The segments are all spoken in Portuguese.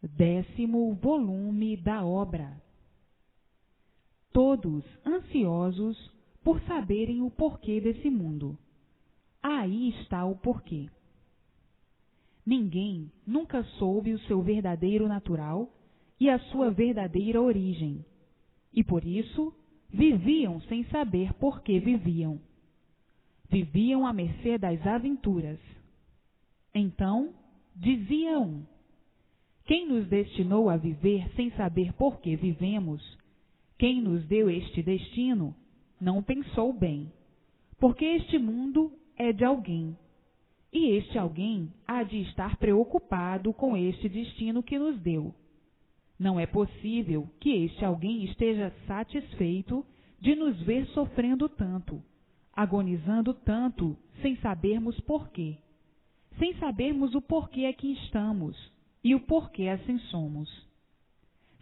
10º volume da obra. Todos ansiosos por saberem o porquê desse mundo. Aí está o porquê. Ninguém nunca soube o seu verdadeiro natural e a sua verdadeira origem, e por isso viviam sem saber por que viviam. Viviam à mercê das aventuras. Então, dizia um: quem nos destinou a viver sem saber por que vivemos, quem nos deu este destino, não pensou bem, porque este mundo é de alguém, e este alguém há de estar preocupado com este destino que nos deu. Não é possível que este alguém esteja satisfeito de nos ver sofrendo tanto, agonizando tanto, sem sabermos porquê, sem sabermos o porquê aqui estamos e o porquê assim somos.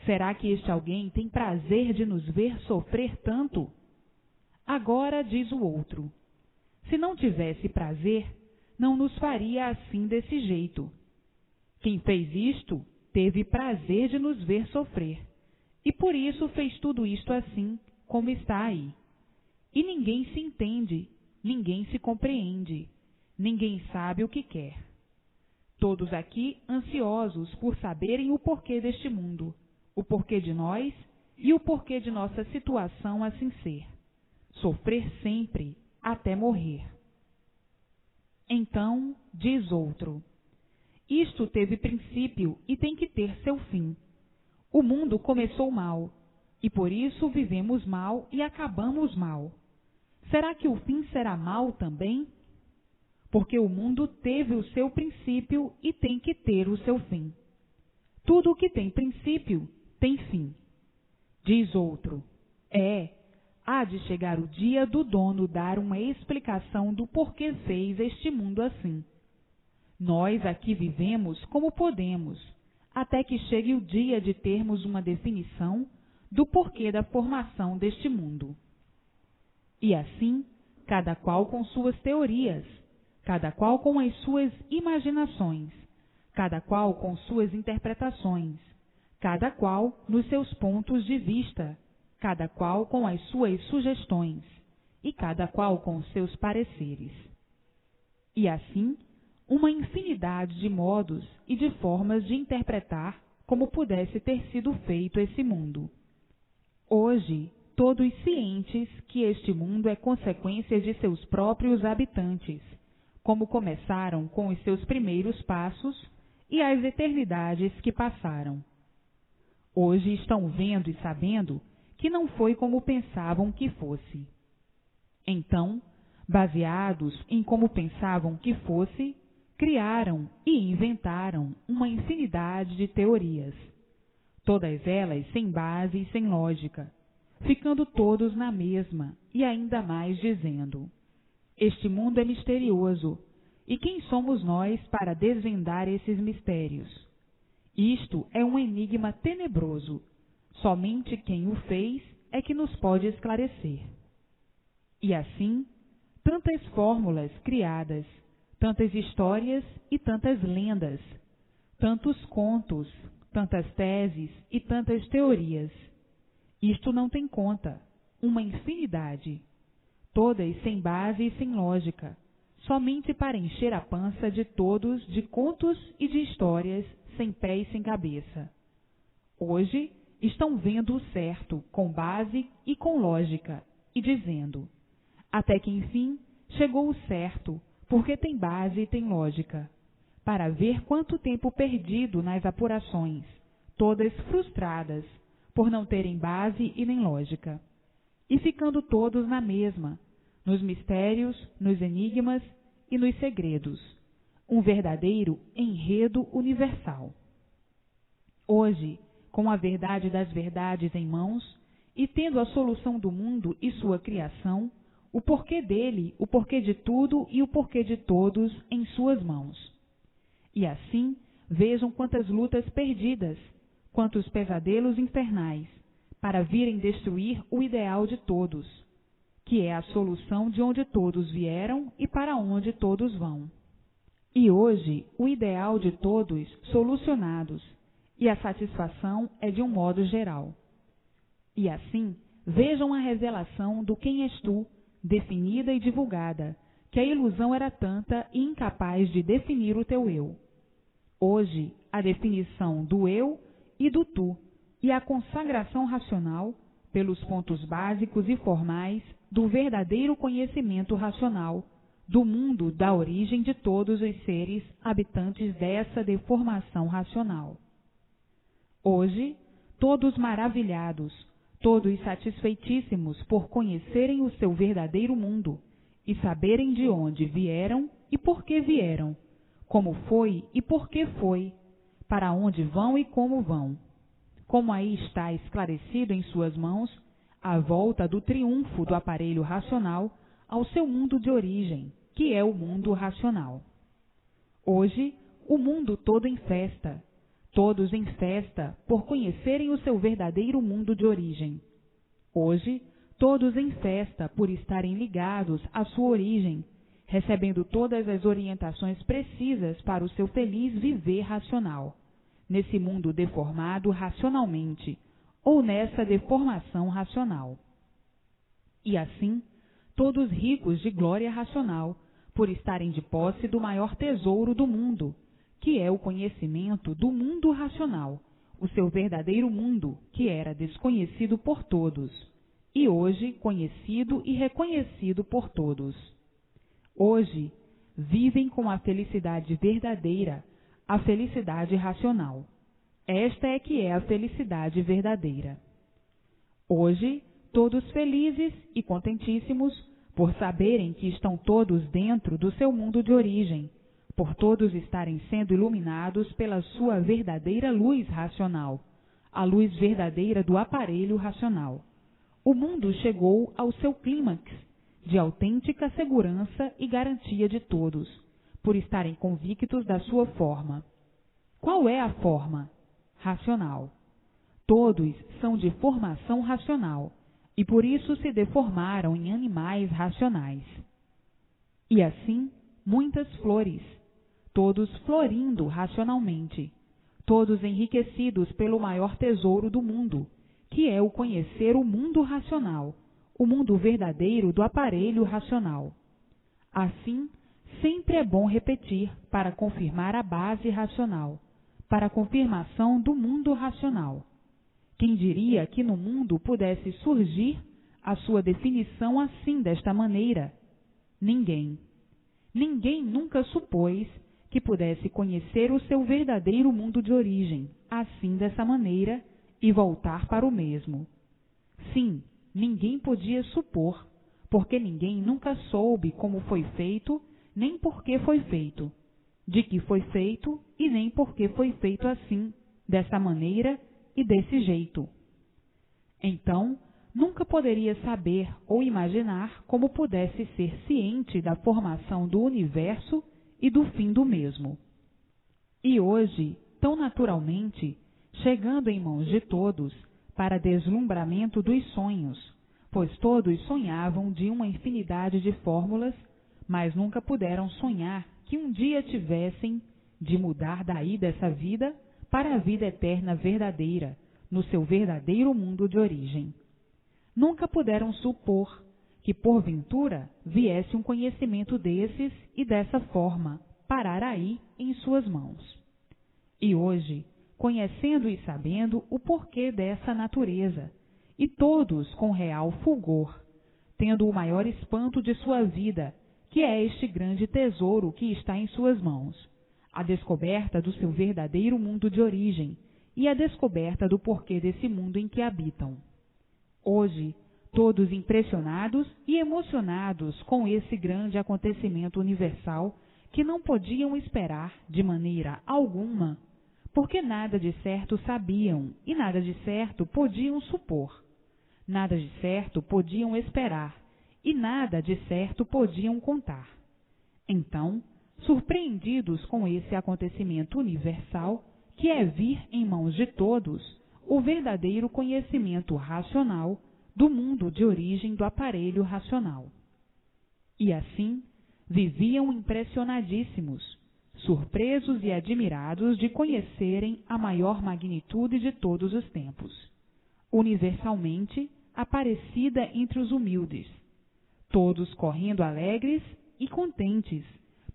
Será que este alguém tem prazer de nos ver sofrer tanto? Agora diz o outro: se não tivesse prazer, não nos faria assim desse jeito. Quem fez isto teve prazer de nos ver sofrer, e por isso fez tudo isto assim, como está aí. E ninguém se entende, ninguém se compreende, ninguém sabe o que quer. Todos aqui ansiosos por saberem o porquê deste mundo, o porquê de nós e o porquê de nossa situação assim ser. Sofrer sempre, até morrer. Então, diz outro: isto teve princípio e tem que ter seu fim. O mundo começou mal, e por isso vivemos mal e acabamos mal. Será que o fim será mal também? Porque o mundo teve o seu princípio e tem que ter o seu fim. Tudo o que tem princípio tem fim. Diz outro: há de chegar o dia do dono dar uma explicação do porquê fez este mundo assim. Nós aqui vivemos como podemos, até que chegue o dia de termos uma definição do porquê da formação deste mundo. E assim, cada qual com suas teorias, cada qual com as suas imaginações, cada qual com suas interpretações, cada qual nos seus pontos de vista, cada qual com as suas sugestões, e cada qual com seus pareceres. E assim, uma infinidade de modos e de formas de interpretar como pudesse ter sido feito esse mundo. Hoje, todos cientes que este mundo é consequência de seus próprios habitantes, como começaram com os seus primeiros passos e as eternidades que passaram. Hoje estão vendo e sabendo que não foi como pensavam que fosse. Então, baseados em como pensavam que fosse, criaram e inventaram uma infinidade de teorias, todas elas sem base e sem lógica, ficando todos na mesma e ainda mais dizendo: este mundo é misterioso, e quem somos nós para desvendar esses mistérios? Isto é um enigma tenebroso, somente quem o fez é que nos pode esclarecer. E assim, tantas fórmulas criadas, tantas histórias e tantas lendas, tantos contos, tantas teses e tantas teorias. Isto não tem conta, uma infinidade, todas sem base e sem lógica, somente para encher a pança de todos de contos e de histórias sem pé e sem cabeça. Hoje estão vendo o certo com base e com lógica e dizendo: até que enfim chegou o certo, porque tem base e tem lógica, para ver quanto tempo perdido nas apurações, todas frustradas, por não terem base e nem lógica, e ficando todos na mesma, nos mistérios, nos enigmas e nos segredos, um verdadeiro enredo universal. Hoje, com a verdade das verdades em mãos, e tendo a solução do mundo e sua criação, o porquê dele, o porquê de tudo e o porquê de todos em suas mãos. E assim, vejam quantas lutas perdidas, quantos pesadelos infernais, para virem destruir o ideal de todos, que é a solução de onde todos vieram e para onde todos vão. E hoje, o ideal de todos solucionados e a satisfação é de um modo geral. E assim, vejam a revelação do quem és tu, definida e divulgada, que a ilusão era tanta e incapaz de definir o teu eu. Hoje, a definição do eu e do tu, e a consagração racional, pelos pontos básicos e formais, do verdadeiro conhecimento racional, do mundo da origem de todos os seres habitantes dessa deformação racional. Hoje, todos maravilhados, todos satisfeitíssimos por conhecerem o seu verdadeiro mundo e saberem de onde vieram e por que vieram, como foi e por que foi, para onde vão e como vão. Como aí está esclarecido em suas mãos, a volta do triunfo do aparelho racional ao seu mundo de origem, que é o mundo racional. Hoje, o mundo todo em festa, todos em festa por conhecerem o seu verdadeiro mundo de origem. Hoje, todos em festa por estarem ligados à sua origem, recebendo todas as orientações precisas para o seu feliz viver racional, nesse mundo deformado racionalmente, ou nessa deformação racional. E assim, todos ricos de glória racional, por estarem de posse do maior tesouro do mundo, que é o conhecimento do mundo racional, o seu verdadeiro mundo, que era desconhecido por todos, e hoje conhecido e reconhecido por todos. Hoje, vivem com a felicidade verdadeira, a felicidade racional. Esta é que é a felicidade verdadeira. Hoje, todos felizes e contentíssimos, por saberem que estão todos dentro do seu mundo de origem, por todos estarem sendo iluminados pela sua verdadeira luz racional, a luz verdadeira do aparelho racional. O mundo chegou ao seu clímax de autêntica segurança e garantia de todos, por estarem convictos da sua forma. Qual é a forma? Racional. Todos são de formação racional, e por isso se deformaram em animais racionais. E assim, muitas flores, todos florindo racionalmente, todos enriquecidos pelo maior tesouro do mundo, que é o conhecer o mundo racional, o mundo verdadeiro do aparelho racional. Assim, sempre é bom repetir para confirmar a base racional, para a confirmação do mundo racional. Quem diria que no mundo pudesse surgir a sua definição assim, desta maneira? Ninguém. Ninguém nunca supôs que pudesse conhecer o seu verdadeiro mundo de origem, assim dessa maneira, e voltar para o mesmo. Sim, ninguém podia supor, porque ninguém nunca soube como foi feito, nem por que foi feito, de que foi feito e nem por que foi feito assim, dessa maneira e desse jeito. Então, nunca poderia saber ou imaginar como pudesse ser ciente da formação do universo e do fim do mesmo. E hoje, tão naturalmente, chegando em mãos de todos, para deslumbramento dos sonhos, pois todos sonhavam de uma infinidade de fórmulas, mas nunca puderam sonhar que um dia tivessem de mudar daí dessa vida para a vida eterna verdadeira, no seu verdadeiro mundo de origem. Nunca puderam supor que, porventura, viesse um conhecimento desses e dessa forma, parar aí em suas mãos. E hoje, conhecendo e sabendo o porquê dessa natureza, e todos com real fulgor, tendo o maior espanto de sua vida, que é este grande tesouro que está em suas mãos, a descoberta do seu verdadeiro mundo de origem e a descoberta do porquê desse mundo em que habitam. Hoje, todos impressionados e emocionados com esse grande acontecimento universal que não podiam esperar de maneira alguma, porque nada de certo sabiam e nada de certo podiam supor, nada de certo podiam esperar e nada de certo podiam contar. Então, surpreendidos com esse acontecimento universal, que é vir em mãos de todos o verdadeiro conhecimento racional do mundo de origem do aparelho racional. E assim, viviam impressionadíssimos, surpresos e admirados de conhecerem a maior magnitude de todos os tempos, universalmente aparecida entre os humildes, todos correndo alegres e contentes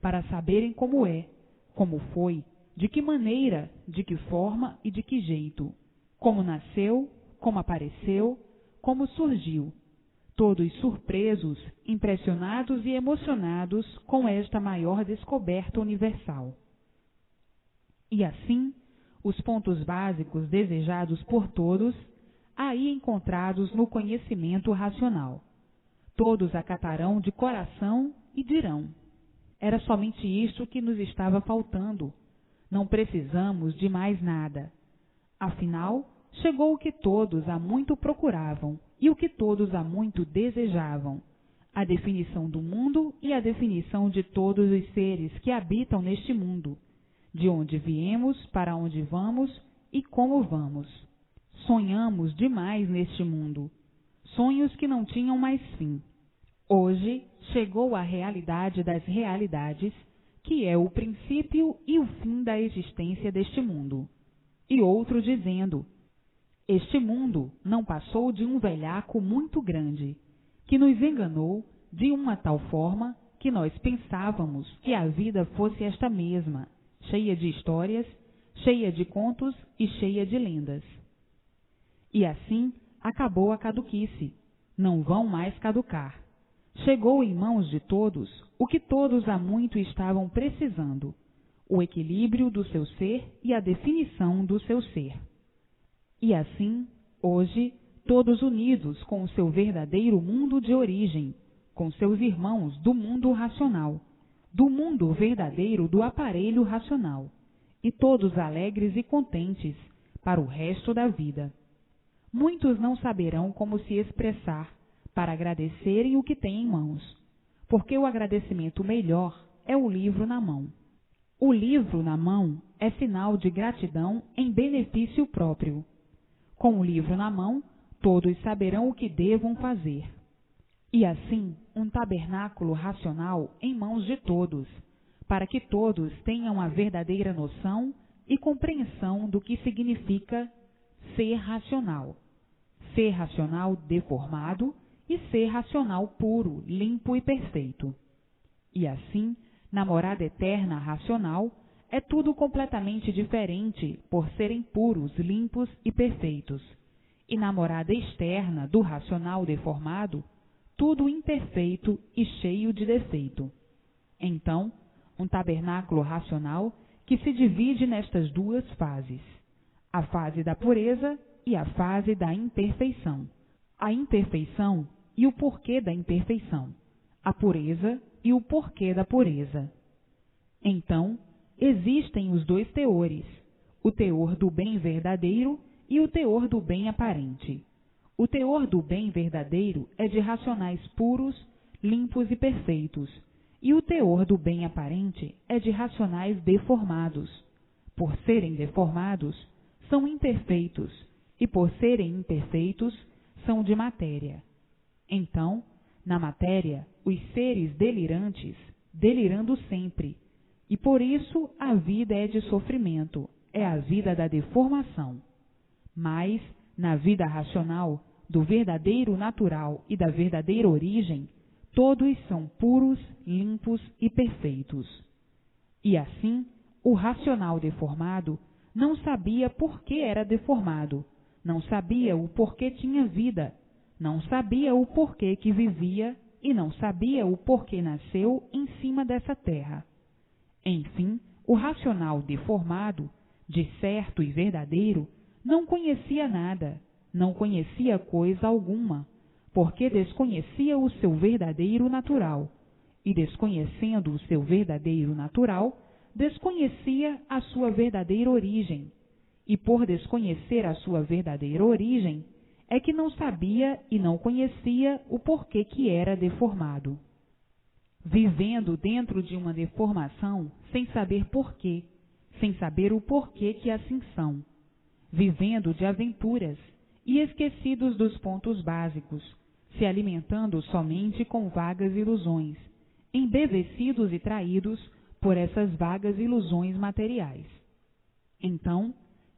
para saberem como é, como foi, de que maneira, de que forma e de que jeito, como nasceu, como apareceu, como surgiu, todos surpresos, impressionados e emocionados com esta maior descoberta universal. E assim, os pontos básicos desejados por todos, aí encontrados no conhecimento racional. Todos acatarão de coração e dirão: era somente isto que nos estava faltando. Não precisamos de mais nada. Afinal, chegou o que todos há muito procuravam e o que todos há muito desejavam: a definição do mundo e a definição de todos os seres que habitam neste mundo, de onde viemos, para onde vamos e como vamos. Sonhamos demais neste mundo, sonhos que não tinham mais fim. Hoje chegou a realidade das realidades, que é o princípio e o fim da existência deste mundo. E outro dizendo: este mundo não passou de um velhaco muito grande, que nos enganou de uma tal forma que nós pensávamos que a vida fosse esta mesma, cheia de histórias, cheia de contos e cheia de lendas. E assim acabou a caduquice, não vão mais caducar. Chegou em mãos de todos o que todos há muito estavam precisando: o equilíbrio do seu ser e a definição do seu ser. E assim, hoje, todos unidos com o seu verdadeiro mundo de origem, com seus irmãos do mundo racional, do mundo verdadeiro do aparelho racional, e todos alegres e contentes para o resto da vida. Muitos não saberão como se expressar para agradecerem o que têm em mãos, porque o agradecimento melhor é o livro na mão. O livro na mão é sinal de gratidão em benefício próprio. Com o livro na mão, todos saberão o que devam fazer. E assim, um tabernáculo racional em mãos de todos, para que todos tenham a verdadeira noção e compreensão do que significa ser racional deformado e ser racional puro, limpo e perfeito. E assim, na morada eterna racional, é tudo completamente diferente por serem puros, limpos e perfeitos. E na morada externa do racional deformado, tudo imperfeito e cheio de defeito. Então, um tabernáculo racional que se divide nestas duas fases: a fase da pureza e a fase da imperfeição. A imperfeição e o porquê da imperfeição. A pureza e o porquê da pureza. Então, existem os dois teores, o teor do bem verdadeiro e o teor do bem aparente. O teor do bem verdadeiro é de racionais puros, limpos e perfeitos, e o teor do bem aparente é de racionais deformados. Por serem deformados, são imperfeitos, e por serem imperfeitos, são de matéria. Então, na matéria, os seres delirantes, delirando sempre, e por isso a vida é de sofrimento, é a vida da deformação. Mas, na vida racional, do verdadeiro natural e da verdadeira origem, todos são puros, limpos e perfeitos. E assim, o racional deformado não sabia por que era deformado, não sabia o porquê tinha vida, não sabia o porquê que vivia e não sabia o porquê nasceu em cima dessa terra. Enfim, o racional deformado, de certo e verdadeiro, não conhecia nada, não conhecia coisa alguma, porque desconhecia o seu verdadeiro natural, e desconhecendo o seu verdadeiro natural, desconhecia a sua verdadeira origem, e por desconhecer a sua verdadeira origem, é que não sabia e não conhecia o porquê que era deformado. Vivendo dentro de uma deformação sem saber porquê, sem saber o porquê que assim são. Vivendo de aventuras e esquecidos dos pontos básicos, se alimentando somente com vagas ilusões, embevecidos e traídos por essas vagas ilusões materiais. Então,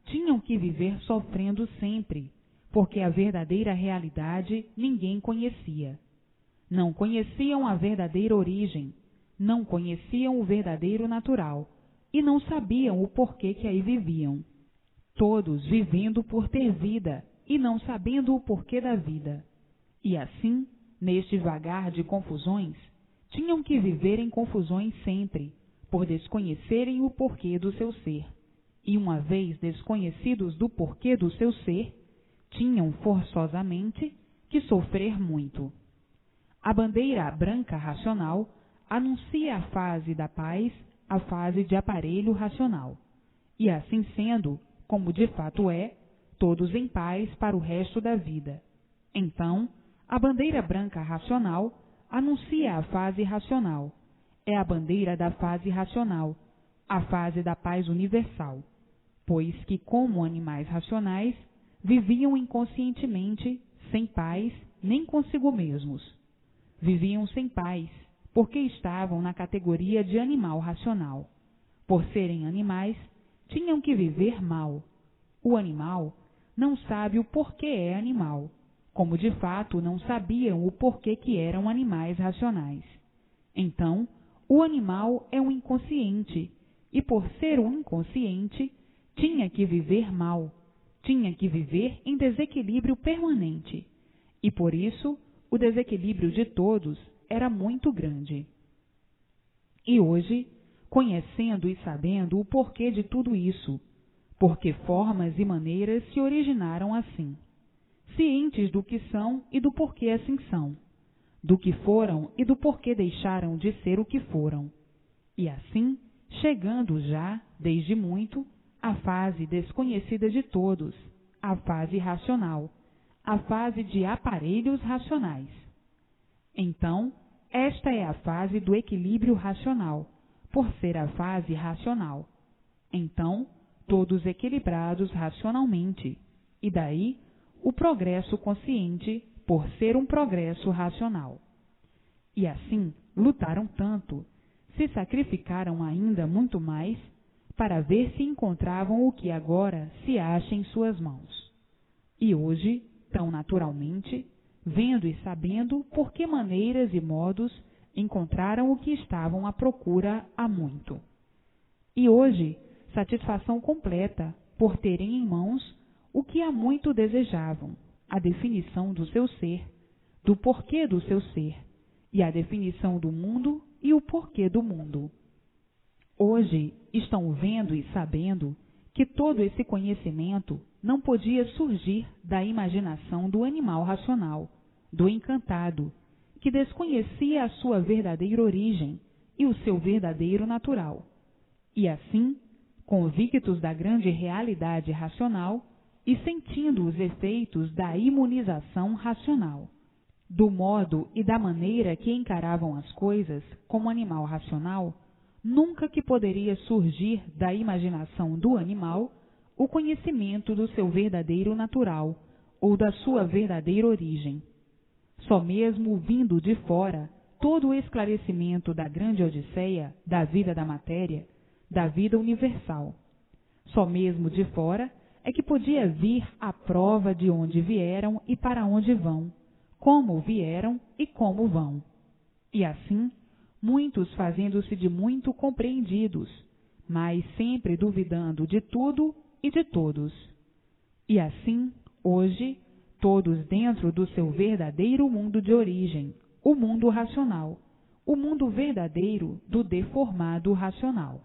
tinham que viver sofrendo sempre, porque a verdadeira realidade ninguém conhecia. Não conheciam a verdadeira origem, não conheciam o verdadeiro natural e não sabiam o porquê que aí viviam. Todos vivendo por ter vida e não sabendo o porquê da vida. E assim, neste vagar de confusões, tinham que viver em confusões sempre, por desconhecerem o porquê do seu ser. E uma vez desconhecidos do porquê do seu ser, tinham forçosamente que sofrer muito. A bandeira branca racional anuncia a fase da paz, a fase de aparelho racional. E assim sendo, como de fato é, todos em paz para o resto da vida. Então, a bandeira branca racional anuncia a fase racional. É a bandeira da fase racional, a fase da paz universal, pois que, como animais racionais, viviam inconscientemente, sem paz, nem consigo mesmos. Viviam sem paz, porque estavam na categoria de animal racional. Por serem animais, tinham que viver mal. O animal não sabe o porquê é animal, como de fato não sabiam o porquê que eram animais racionais. Então, o animal é um inconsciente, e por ser um inconsciente, tinha que viver mal, tinha que viver em desequilíbrio permanente, e por isso o desequilíbrio de todos era muito grande. E hoje, conhecendo e sabendo o porquê de tudo isso, porque formas e maneiras se originaram assim, cientes do que são e do porquê assim são, do que foram e do porquê deixaram de ser o que foram, e assim, chegando já, desde muito, à fase desconhecida de todos, a fase racional, a fase de aparelhos racionais. Então, esta é a fase do equilíbrio racional, por ser a fase racional. Então, todos equilibrados racionalmente, e daí o progresso consciente, por ser um progresso racional. E assim lutaram tanto, se sacrificaram ainda muito mais, para ver se encontravam o que agora se acha em suas mãos. E hoje, tão naturalmente, vendo e sabendo por que maneiras e modos encontraram o que estavam à procura há muito. E hoje, satisfação completa por terem em mãos o que há muito desejavam, a definição do seu ser, do porquê do seu ser, e a definição do mundo e o porquê do mundo. Hoje estão vendo e sabendo que todo esse conhecimento não podia surgir da imaginação do animal racional, do encantado, que desconhecia a sua verdadeira origem e o seu verdadeiro natural. E assim, convictos da grande realidade racional e sentindo os efeitos da imunização racional, do modo e da maneira que encaravam as coisas como animal racional, nunca que poderia surgir da imaginação do animal o conhecimento do seu verdadeiro natural ou da sua verdadeira origem. Só mesmo vindo de fora todo o esclarecimento da grande odisseia da vida da matéria, da vida universal. Só mesmo de fora é que podia vir a prova de onde vieram e para onde vão, como vieram e como vão. E assim, muitos fazendo-se de muito compreendidos, mas sempre duvidando de tudo e de todos. E assim, hoje, todos dentro do seu verdadeiro mundo de origem, o mundo racional, o mundo verdadeiro do deformado racional.